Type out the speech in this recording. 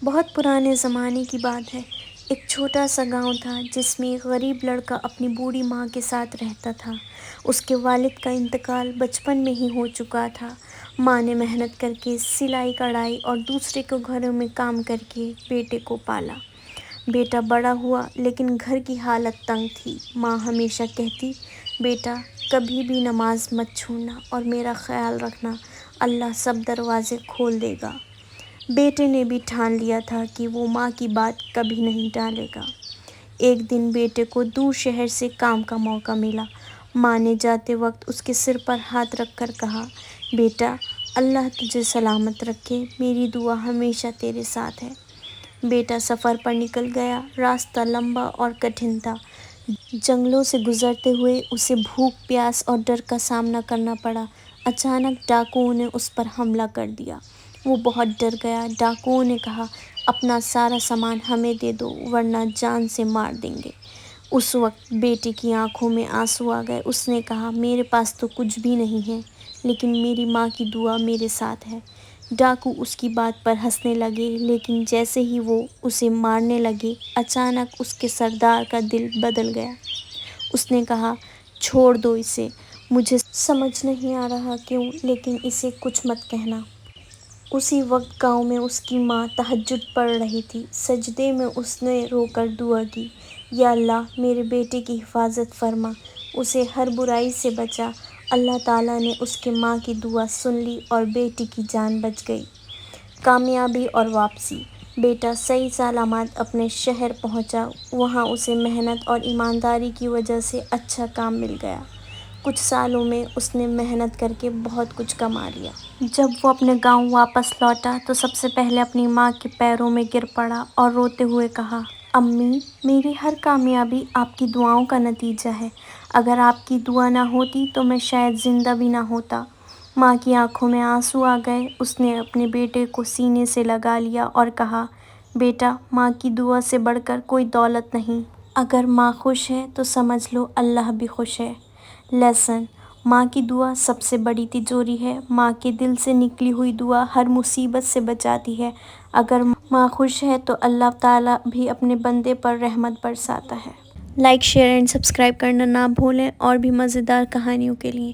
بہت پرانے زمانے کی بات ہے۔ ایک چھوٹا سا گاؤں تھا جس میں ایک غریب لڑکا اپنی بوڑھی ماں کے ساتھ رہتا تھا۔ اس کے والد کا انتقال بچپن میں ہی ہو چکا تھا۔ ماں نے محنت کر کے سلائی کڑھائی اور دوسرے کے گھروں میں کام کر کے بیٹے کو پالا۔ بیٹا بڑا ہوا لیکن گھر کی حالت تنگ تھی۔ ماں ہمیشہ کہتی، بیٹا کبھی بھی نماز مت چھوڑنا اور میرا خیال رکھنا، اللہ سب دروازے کھول دے گا۔ بیٹے نے بھی ٹھان لیا تھا کہ وہ ماں کی بات کبھی نہیں ٹالے گا۔ ایک دن بیٹے کو دور شہر سے کام کا موقع ملا۔ ماں نے جاتے وقت اس کے سر پر ہاتھ رکھ کر کہا، بیٹا اللہ تجھے سلامت رکھے، میری دعا ہمیشہ تیرے ساتھ ہے۔ بیٹا سفر پر نکل گیا۔ راستہ لمبا اور کٹھن تھا۔ جنگلوں سے گزرتے ہوئے اسے بھوک، پیاس اور ڈر کا سامنا کرنا پڑا۔ اچانک ڈاکوؤں نے اس پر حملہ کر دیا۔ وہ بہت ڈر گیا۔ ڈاکوؤں نے کہا، اپنا سارا سامان ہمیں دے دو ورنہ جان سے مار دیں گے۔ اس وقت بیٹے کی آنکھوں میں آنسو آ گئے۔ اس نے کہا، میرے پاس تو کچھ بھی نہیں ہے لیکن میری ماں کی دعا میرے ساتھ ہے۔ ڈاکو اس کی بات پر ہنسنے لگے لیکن جیسے ہی وہ اسے مارنے لگے، اچانک اس کے سردار کا دل بدل گیا۔ اس نے کہا، چھوڑ دو اسے، مجھے سمجھ نہیں آ رہا کیوں لیکن اسے کچھ مت کہنا۔ اسی وقت گاؤں میں اس کی ماں تہجد پڑھ رہی تھی۔ سجدے میں اس نے رو کر دعا کی، یا اللہ میرے بیٹے کی حفاظت فرما، اسے ہر برائی سے بچا۔ اللہ تعالیٰ نے اس کے ماں کی دعا سن لی اور بیٹی کی جان بچ گئی۔ کامیابی اور واپسی۔ بیٹا صحیح سلامت اپنے شہر پہنچا۔ وہاں اسے محنت اور ایمانداری کی وجہ سے اچھا کام مل گیا۔ کچھ سالوں میں اس نے محنت کر کے بہت کچھ کما لیا۔ جب وہ اپنے گاؤں واپس لوٹا تو سب سے پہلے اپنی ماں کے پیروں میں گر پڑا اور روتے ہوئے کہا، امی میری ہر کامیابی آپ کی دعاؤں کا نتیجہ ہے۔ اگر آپ کی دعا نہ ہوتی تو میں شاید زندہ بھی نہ ہوتا۔ ماں کی آنکھوں میں آنسو آ گئے۔ اس نے اپنے بیٹے کو سینے سے لگا لیا اور کہا، بیٹا ماں کی دعا سے بڑھ کر کوئی دولت نہیں۔ اگر ماں خوش ہے تو سمجھ لو اللہ بھی خوش ہے۔ لیسن: ماں کی دعا سب سے بڑی تجوری ہے۔ ماں کے دل سے نکلی ہوئی دعا ہر مصیبت سے بچاتی ہے۔ اگر ماں خوش ہے تو اللہ تعالیٰ بھی اپنے بندے پر رحمت برساتا ہے۔ لائک، شیئر اینڈ سبسکرائب کرنا نہ بھولیں اور بھی مزیدار کہانیوں کے لیے۔